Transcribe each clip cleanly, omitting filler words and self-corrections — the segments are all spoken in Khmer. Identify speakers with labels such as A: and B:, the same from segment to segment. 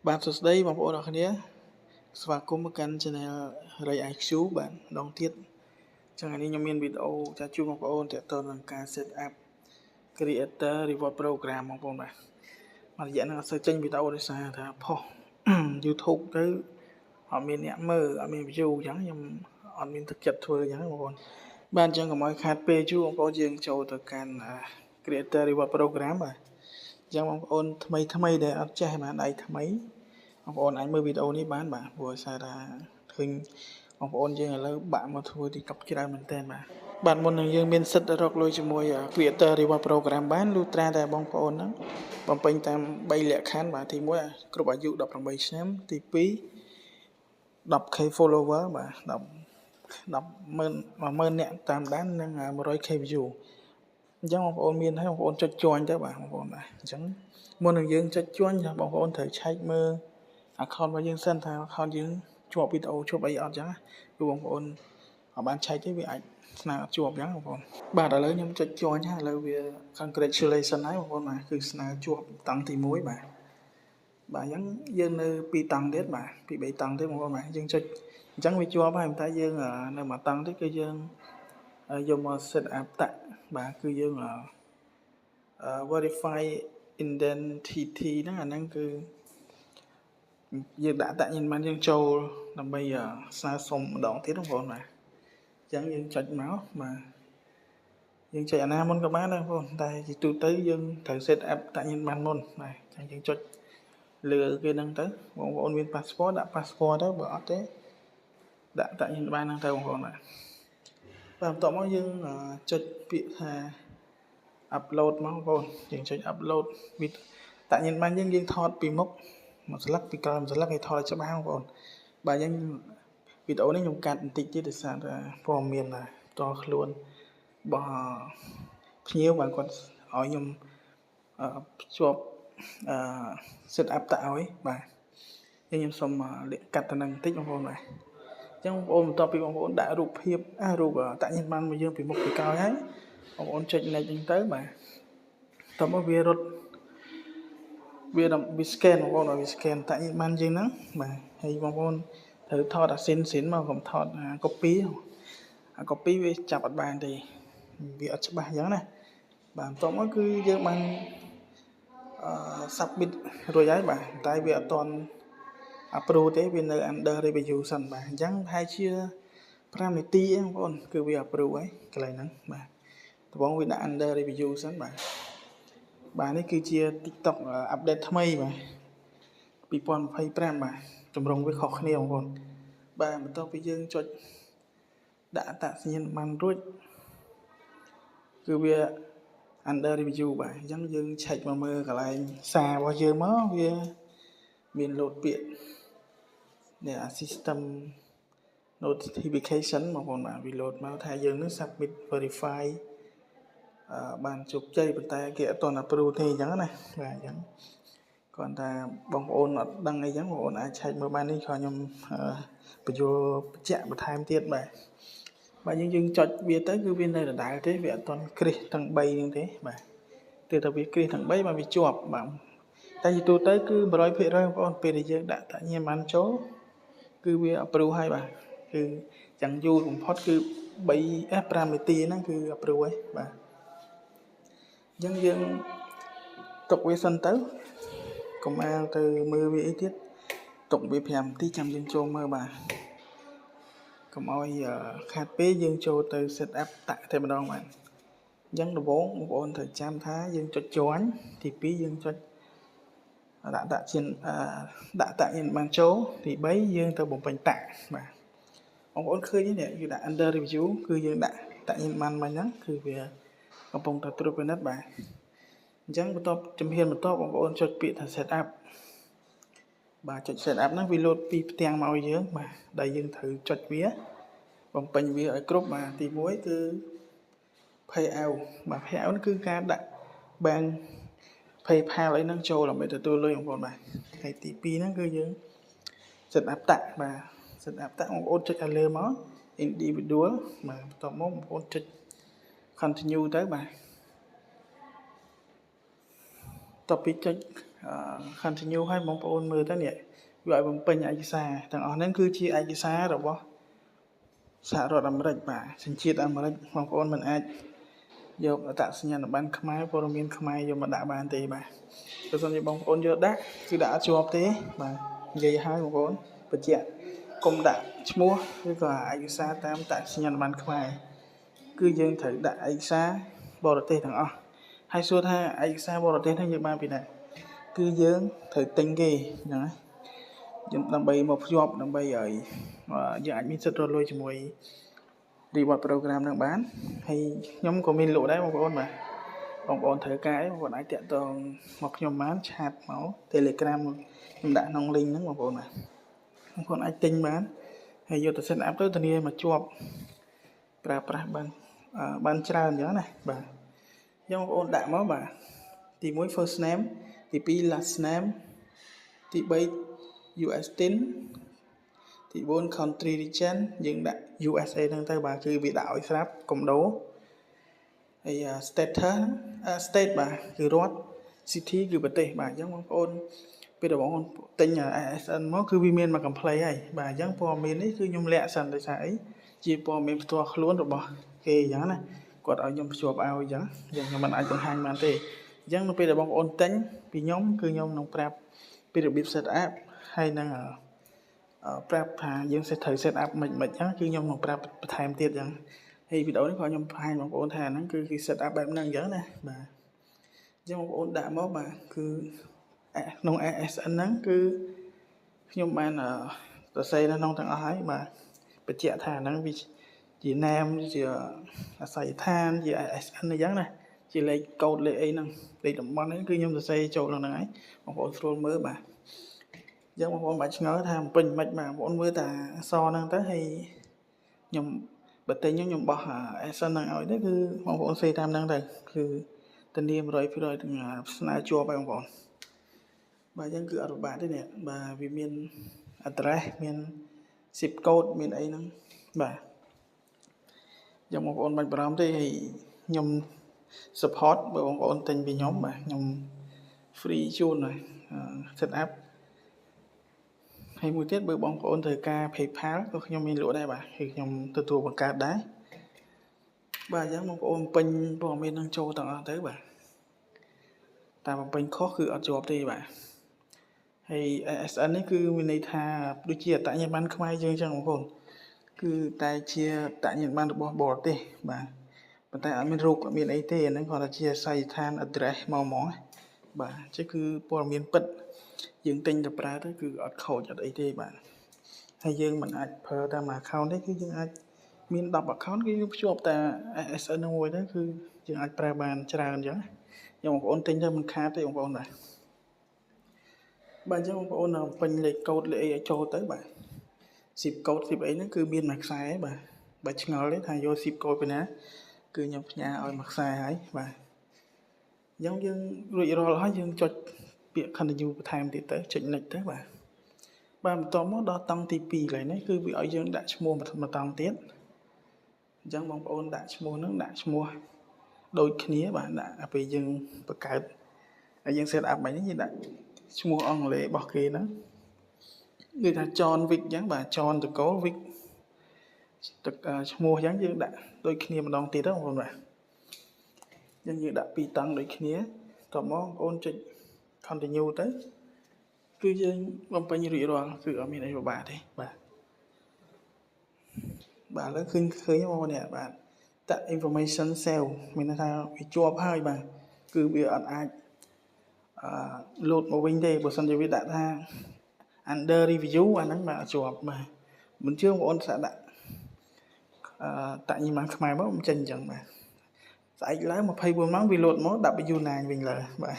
A: បាទសួស្តីបងប្អូនអរគ្នាស្វាគមន៍មកកាន់ Channel Ray IQ បាទម្ដងទៀតចឹងថ្ងៃនេះខ្ញុំមានវីដេអូចាជួបបងប្អូនទាក់ទងនឹងការ set up creator reward program បងប្អូនបាទរយៈហ្នឹងអត់សូវចេញវីដេអូដោយសារថាផុស YouTube ទៅអត់មានអ្នកមើលអត់មាន view អញ្ចឹងខ្ញុំអត់មានទឹកចិត្តធ្វើអញ្ចឹងបងប្អូនបាទអញ្ចឹងកុំឲ្យខាតពេលយូរបងប្អូនយើងចូលទៅកាន់ creator reward program បាទអញ្ចឹងបងប្អូនថ្មីដែលអត់ចេះបានដៃថ្មីបងប្អូនអាចមើលវីដេអូនេះបានបាទព្រោះសារថាឃើញបងប្អូនយើងឥឡូវបាក់មកធ្វើ TikTok ច្រើនមែនតើបាទមុននឹងយើងមានសិទ្ធិរកលុយជាមួយ Creator Reward Program បានលុះត្រាតែបងប្អូនហ្នឹងបំពេញតាម3លក្ខខណ្ឌបាទទី1គ្រប់អាយុ18ឆ្នាំទី2 10k follower បាទ100,000អ្នកតាមដាននិង 100k view អញ្ចឹងបងប្អូនមានហើយបងប្អូនចុច join ទៅបាទបងប្អូនបាទអញ្ចឹងមុននឹងយើងចុច join បងប្អូនត្រូវឆែកមើល account របស់យើងសិនថា account យើងជាប់វីដេអូជាប់អីអត់ចឹងគឺបងប្អូនអត់បានឆែកទេវាអាចស្នើអត់ជាប់ចឹងបងប្អូនបាទឥឡូវខ្ញុំចុច join ហើយឥឡូវវា congratulation ហើយបងប្អូនបាទគឺស្នើជាប់តង់ទី1បាទអញ្ចឹងយើងនៅ2តង់ទៀតបាទពី3តង់ទៀតបងប្អូនបាទយើងចុចអញ្ចឹងវាជាប់ហើយតែយើងនៅមួយតង់ទៀតគឺយើងយកមក set up តាក់បាទគឺយើងverify identity ហ្នឹងអាហ្នឹងគឺយើងដាក់តាក់ញ៉ាំបានយើងចូលដើម្បីស្នើសុំម្ដងទៀតបងប្អូនបាទអញ្ចឹងយើងចុចមកបាទយើងចុចអាណាមុនក៏បានដែរបងប្អូនតែជាទូទៅយើងត្រូវ set up តាក់ញ៉ាំបានមុនបាទអញ្ចឹងយើងចុចលើគេហ្នឹងទៅបងប្អូនមាន passport ដាក់ passport ទៅបើអត់ទេដាក់តាក់ញ៉ាំបានហ្នឹងទៅបងប្អូនបាទបន្ទាប់មកយើងចុចពាក្យថា upload មកបងប្អូនយើងចុច upload វីដេអូតាក់ញ៉ាំបានយើងថតពីមុខមួយស្លឹកពីក្រោយមួយស្លឹកឲ្យថតឲ្យច្បាស់បងប្អូនបាទយើងវីដេអូនេះខ្ញុំកាត់បន្តិចទៀតដោយសារតែព័ត៌មានផ្ទាល់ខ្លួនរបស់ភ្ញៀវបាទគាត់ឲ្យខ្ញុំភ្ជាប់set up តាក់ឲ្យបាទខ្ញុំសូមកាត់ទៅនឹងបន្តិចបងប្អូនបាទអញ្ចឹងបងប្អូនបន្ទាប់ពីបងប្អូនដាក់រូបភាពរូបតាក់ញ៉ាំបានមកយើងពីមុខពីក្រោយហើយបងប្អូនចុច next ហ្នឹងទៅបាទតោះមកវារត់វា scan បងប្អូនវា scan តាក់ញ៉ាំបានយើងហ្នឹងបាទហើយបងប្អូនត្រូវថតអាស៊ីនមកកុំថតcopy copy វាចាប់អត់បានទេវាអត់ច្បាស់អញ្ចឹងណាបាទបន្ទាប់មកគឺយើងបានsubmit រួចហើយបាទតែវាអត់ទាន់ approve ទេវានៅ under review សិនបាទអញ្ចឹងប្រហែលជា5នាទីឯងបងប្អូនគឺវា approve ហើយកន្លែងហ្នឹងបាទដំបូងវាដាក់ under review សិនបាទនេះគឺជា TikTok update ថ្មីបាទ2025បាទតម្រង់វាខុសគ្នាបងប្អូនបាទបន្ទាប់ពីយើងចុចដាក់អត្តសញ្ញាណប័ណ្ណរួចគឺវា under review បាទអញ្ចឹងយើងឆែកមកមើលកន្លែងសាររបស់យើងមកវាមានលោតពាក្យនេះ system notification បងប្អូនបាទវាលោតមកថាយើងនឹង submit verify បានជោគជ័យប៉ុន្តែគេអត់ទាន់ approve ទេអញ្ចឹងណាបាទអញ្ចឹងគ្រាន់តែបងប្អូនអត់ដឹងអីចឹងបងប្អូនអាចឆែកមើលបាននេះខ្ញុំបញ្យល់បញ្ជាក់បន្ថែមទៀតបាទយើងចុចវាទៅគឺវានៅដដែលទេវាអត់ទាន់គ្រីសទាំង3ហ្នឹងទេបាទទើបតែវាគ្រីសទាំង3បាទវាជាប់បាទតែជាទូទៅគឺ100%បងប្អូនពេលដែលយើងដាក់តាក់ញ៉ាំបានចូលគឺវា approve ហើយបាទគឺយ៉ាងយូរបំផុតគឺ5នាទីហ្នឹងគឺ approve ហើយបាទអញ្ចឹងយើងទុកវាសិនទៅកុំអាលទៅមើលវាអីទៀតទុកវា5នាទីចាំយើងចូលមើលបាទកុំឲ្យខាតពេលយើងចូលទៅ set up តាក់តែម្ដងបាទអញ្ចឹងដំបូងបងប្អូនត្រូវចាំថាយើងចុច join ទី2យើងចុចដាក់តាក់ជាដាក់តាក់យើងបានចូលទី3យើងទៅបំពេញតាក់បាទបងប្អូនឃើញនេះគឺដាក់ under review គឺយើងដាក់តាក់យើងបានមិញហ្នឹងគឺវាកំពុងតែត្រួតពិនិត្យបាទអញ្ចឹងបន្ទាប់ជំហានបន្ទាប់បងប្អូនចុចពាក្យថា set up បាទចុច set up ហ្នឹងវាលោតពីផ្ទាំងមកឲ្យយើងបាទដែលយើងត្រូវចុចវាបំពេញវាឲ្យគ្រប់បាទទី1គឺ pay out បាទ pay out គឺការដាក់ bank PayPal អីហ្នឹងចូលដើម្បីទទួលលុយបងប្អូនបាទហើយទី2ហ្នឹងគឺយើង set up តាក់បាទ set up តាក់បងប្អូនចុចឲ្យលើមក individual បាទបន្ទាប់មកបងប្អូនចុច continue ទៅបាទតទៅពីចុច continue ឲ្យបងប្អូនមើលទៅនេះវាឲ្យបំពេញឯកសារទាំងអស់ហ្នឹងគឺជាឯកសាររបស់សហរដ្ឋអាមេរិកបាទសញ្ជាតិអាមេរិកបងប្អូនមិនអាចយកអត្តសញ្ញាណប័ណ្ណខ្មែរព័ត៌មានខ្មែរយកមកដាក់បានទេបាទបើសិនជាបងប្អូនយកដាក់គឺដាក់អត់ជាប់ទេបាទនិយាយឲ្យបងប្អូនបញ្ជាក់កុំដាក់ឈ្មោះឬក៏ឯកសារតាមអត្តសញ្ញាណប័ណ្ណខ្មែរគឺយើងត្រូវដាក់ឯកសារបរទេសទាំងអស់ហើយសួរថាឯកសារបរទេសហ្នឹងយើងបានពីណាគឺយើងត្រូវទិញគេអញ្ចឹងណាយើងដើម្បីមកភ្ជាប់ដើម្បីឲ្យយើងអាចមានសិទ្ធិរត់លុយជាមួយ reward program ហ្នឹងបានហើយខ្ញុំក៏មានលក់ដែរបងប្អូនបាទបងប្អូនត្រូវការអីបងប្អូនអាចតាក់ទងមកខ្ញុំបានឆាតមក Telegram ខ្ញុំដាក់ក្នុង link ហ្នឹងបងប្អូនបាទបងប្អូនអាចទិញបានហើយយកទៅ set up ទៅធានាមកជាប់ប្រើប្រាស់បានច្រើនអញ្ចឹងណាបាទអញ្ចឹងបងប្អូនដាក់មកបាទទី1 first name ទី2 last name ទី3 US tin ទី4 country region យើងដាក់ USA ហ្នឹងទៅបាទគឺវាដាក់ឲ្យស្រាប់កុំដូរហើយ status state បាទគឺរដ្ឋ city គឺប្រទេសបាទអញ្ចឹងបងប្អូនពេលដែលបងប្អូនទិញ ASN មកគឺវាមានមក complete ហើយបាទអញ្ចឹងព័ត៌មាននេះគឺខ្ញុំលាក់សិនដោយសារអីជាព័ត៌មានផ្ទាល់ខ្លួនរបស់គេអញ្ចឹងណាគាត់ឲ្យខ្ញុំភ្ជាប់ឲ្យអញ្ចឹងខ្ញុំមិនអាចបង្ហាញបានទេអញ្ចឹងនៅពេលដែលបងប្អូនទិញពីខ្ញុំគឺខ្ញុំនឹងប្រាប់ពីរបៀប set up ហើយនឹងប្រាប់ថាយើងត្រូវ set up មិនអញ្ចឹងគឺខ្ញុំនឹងប្រាប់បន្ថែមទៀតអញ្ចឹងហើយវីដេអូនេះក៏ខ្ញុំបង្ហាញបងប្អូនថាហ្នឹងគឺគេ set up បែបហ្នឹងអញ្ចឹងណាបាទអញ្ចឹងបងប្អូនដាក់មកបាទគឺក្នុង ASN ហ្នឹងគឺខ្ញុំបានសរសេរនៅក្នុងទាំងអស់ហើយបាទបញ្ជាក់ថាហ្នឹងវាជា name ជាអាស័យដ្ឋានជា ASN អញ្ចឹងណាជាលេខកូដលេខអីហ្នឹងលេខតំបន់ហ្នឹងគឺខ្ញុំសរសេរចូលក្នុងហ្នឹងហើយបងប្អូនស្រួលមើលបាទអញ្ចឹងបងប្អូនបាច់ឆ្ងល់ថាពេញមិនបាទបងប្អូនមើលតែអក្សរហ្នឹងទៅហើយខ្ញុំបើទិញខ្ញុំបោះ ASN ហ្នឹងឲ្យទៅគឺបងប្អូនសេតាមហ្នឹងទៅគឺធានា 100% ទាំងស្នើជាប់ហើយបងប្អូនបាទអញ្ចឹងគឺអត់ពិបាកទេនេះបាទវាមាន address មាន zip code មានអីហ្នឹងបាទអញ្ចឹងបងប្អូនមិនបារម្ភទេហើយខ្ញុំ support បើបងប្អូនទិញពីខ្ញុំបាទខ្ញុំ free ជូនហើយ set up ហើយមួយទៀតបើបងប្អូនត្រូវការ PayPal ក៏ខ្ញុំមានលក់ដែរបាទគឺខ្ញុំទទួលបង្កើតដែរបាទអញ្ចឹងបងប្អូនពេញព័ត៌មាននឹងចូលទាំងអស់ទៅបាទតែបំពេញខុសគឺអត់ជាប់ទេបាទហើយ ASN នេះគឺមានន័យថាដូចជាអត្តសញ្ញាណប័ណ្ណខ្មែរយើងអញ្ចឹងបងប្អូនគឺតែជាអត្តសញ្ញាណប័ណ្ណរបស់បរទេសបាទប៉ុន្តែអត់មានរូបអត់មានអីទេអាហ្នឹងគាត់ថាជាអាស័យដ្ឋាន address មកហ្មងបាទអញ្ចឹងគឺព័ត៌មានពិតយើងទិញទៅប្រើទៅគឺអត់ខូចអត់អីទេបាទហើយយើងមិនអាចប្រើតាម account ទេគឺយើងអាចមាន10 account គឺយើងភ្ជាប់តែ ASN នឹងមួយទៅគឺយើងអាចប្រើបានច្រើនអញ្ចឹងបងប្អូនទិញទៅមិនខាតទេបងប្អូនបាទអញ្ចឹងបងប្អូនពេញលេខកូដលេខអីឲ្យចូលទៅបាទ zip code 10អីហ្នឹងគឺមានមួយខ្សែបាទបើឆ្ងល់ទេថាយក zip code ពីណាគឺខ្ញុំផ្ញើឲ្យមួយខ្សែហើយបាទអញ្ចឹងយើងរួចរាល់ហើយយើងចុចពាក្យ continue បន្ថែមទៀតទៅចុច next ទៅបាទបន្ទាប់មកដល់តង់ទី2កន្លែងនេះគឺវាឲ្យយើងដាក់ឈ្មោះមួយតង់ទៀតអញ្ចឹងបងប្អូនដាក់ឈ្មោះហ្នឹងដាក់ឈ្មោះដូចគ្នាបាទដាក់ពេលយើងបង្កើតហើយយើង set up ហ្នឹងយើងដាក់ឈ្មោះអង់គ្លេសរបស់គេហ្នឹងគឺថា John Wick អញ្ចឹងបាទ John តកូល Wick ទឹកឈ្មោះអញ្ចឹងយើងដាក់ដូចគ្នាម្ដងទៀតទៅបងប្អូនបាទយើងដាក់ពីរតង់ដូចគ្នាតមកបងប្អូនចុច continue ទៅគឺយើងបំពេញរួចរាល់គឺអត់មានអីពិបាកទេបាទឥឡូវឃើញបងប្អូននេះបាទតាក់ information save មានន័យថាវាជាប់ហើយបាទគឺវាអត់អាចload មកវិញទេបើមិនជាវាដាក់ថា under review អាហ្នឹងបាទជាប់បាទមិនជឿបងប្អូនស្អាតដាក់តាក់ញីម៉ាំងខ្មែរមកមិនចេញអញ្ចឹងបាទស្អែកឡើង24ម៉ោងវា load មក W9 វិញលើបាទ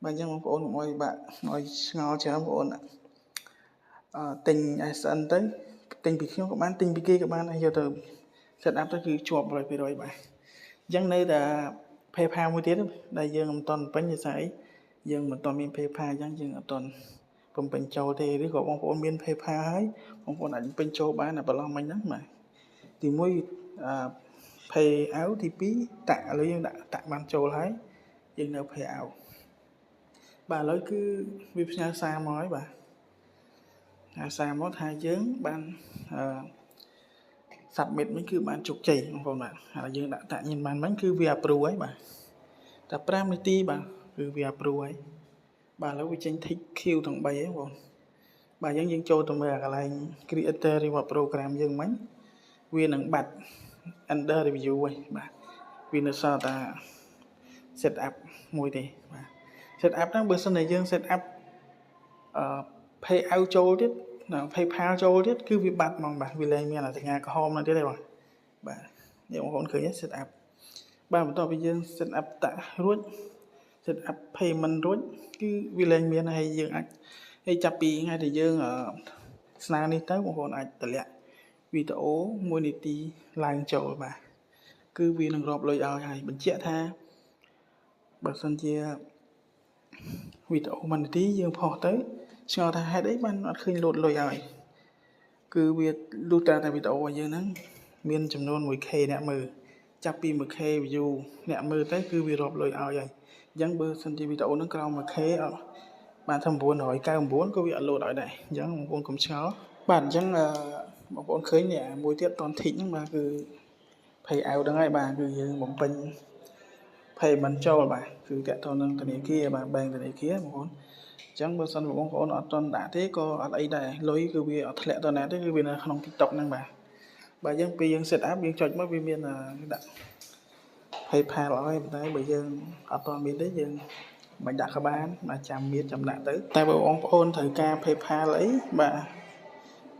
A: អញ្ចឹងបងប្អូនកុំអោយបាក់ឲ្យឆ្ងល់ច្រើនបងប្អូនទិញ ASN ទៅទិញពីខ្ញុំក៏បានទិញពីគេក៏បានហើយយកទៅ set up ទៅគឺជាប់ 100% បាទអញ្ចឹងនៅតែ PayPal មួយទៀតដែលយើងមិនទាន់ពេញទេស្អីយើងមិនទាន់មាន PayPal អញ្ចឹងយើងអត់ទាន់បំពេញចូលទេឬក៏បងប្អូនមាន PayPal ហើយបងប្អូនអាចបំពេញចូលបានតែប្រឡងមិញហ្នឹងបាទទី1 pay out ទី2តាក់ឥឡូវយើងដាក់តាក់បានចូលហើយយើងនៅ pay out បាទឥឡូវគឺវាផ្ញើសារមកហើយបាទសារមកថាយើងបានsubmit វិញគឺបានជោគជ័យបងប្អូនបាទហើយយើងដាក់តាក់ញ៉ាំបានវិញគឺវា approve ហើយបាទតែ5នាទីបាទគឺវា approve ហើយបាទឥឡូវវាចេញ tick queue ទាំង3ហើយបងបាទយើងចូលទៅមើលកន្លែង creator reward program យើងមិញវានឹងបាត់ under review ហើយបាទវានៅសល់តែ set up មួយទេបាទ set up ហ្នឹងបើសិនតែយើង set up pay out ចូលទៀត PayPal ចូលទៀតគឺវាបាត់ហ្មងបាទវាលែងមានអាសញ្ញាក្រហមនោះទៀតទេបាទយើងបងប្អូនឃើញ set up បាទបន្ទាប់ពីយើង set up តាក់រួច set up payment រួចគឺវាលែងមានហើយយើងអាចហើយចាប់ពីថ្ងៃដែលយើងស្នើនេះទៅបងប្អូនអាចតម្លាក់វីដេអូ1នាទីឡើងចូលបាទគឺវានឹងរាប់លុយឲ្យហើយបញ្ជាក់ថាបើសិនជាវីដេអូ1នាទីយើងផុសទៅឆ្ងល់ថាហេតុអីបានអត់ឃើញលោតលុយឲ្យគឺវាលុះត្រាតែវីដេអូរបស់យើងហ្នឹងមានចំនួន 1k អ្នកមើលចាប់ពី 1k view អ្នកមើលទៅគឺវារាប់លុយឲ្យហើយអញ្ចឹងបើសិនជាវីដេអូហ្នឹងក្រោម 1k អត់បានថា999ក៏វាអត់លោតឲ្យដែរអញ្ចឹងបងប្អូនកុំឆ្ងល់បាទអញ្ចឹងបងប្អូនឃើញនេះមួយទៀតតនធីកហ្នឹងបាទគឺ pay out ហ្នឹងហើយបាទគឺយើងបំពេញ payment ចូលបាទគឺតាក់ទងនឹងធនាគារបាទ bank ធនាគារបងប្អូនអញ្ចឹងបើសិនបងប្អូនអត់ទាន់ដាក់ទេក៏អត់អីដែរលុយគឺវាអត់ធ្លាក់ទៅណាទេគឺវានៅក្នុង TikTok ហ្នឹងបាទយើងពេលយើង set up យើងចុចមកវាមានដាក់ PayPal ឲ្យប៉ុន្តែបើយើងអត់ទាន់មានទេយើងមិនដាក់ក៏បានបាទចាំមានចាំដាក់ទៅតែបើបងប្អូនត្រូវការ PayPal អីបាទ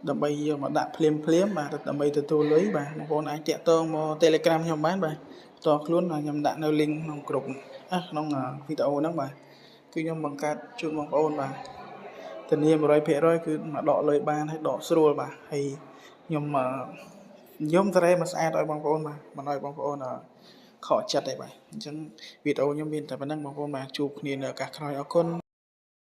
A: ដើម្បីយកមកដាក់ភ្លាមបាទដើម្បីទទួលលុយបាទបងប្អូនអាចតាក់ទងមក Telegram ខ្ញុំបានបាទតើខ្លួនខ្ញុំដាក់នៅ link ក្នុងក្រុមក្នុងវីដេអូហ្នឹងបាទគឺខ្ញុំបង្កើតជូនបងប្អូនបាទធានា 100% គឺមកដកលុយបានហើយដកស្រួលបាទហើយខ្ញុំសេរីមកស្អាតឲ្យបងប្អូនបាទមិនឲ្យបងប្អូនខកចិត្តទេបាទអញ្ចឹងវីដេអូខ្ញុំមានតែប៉ុណ្្នឹងបងប្អូនបាទជួបគ្នានៅឱកាសក្រោយអរគុណ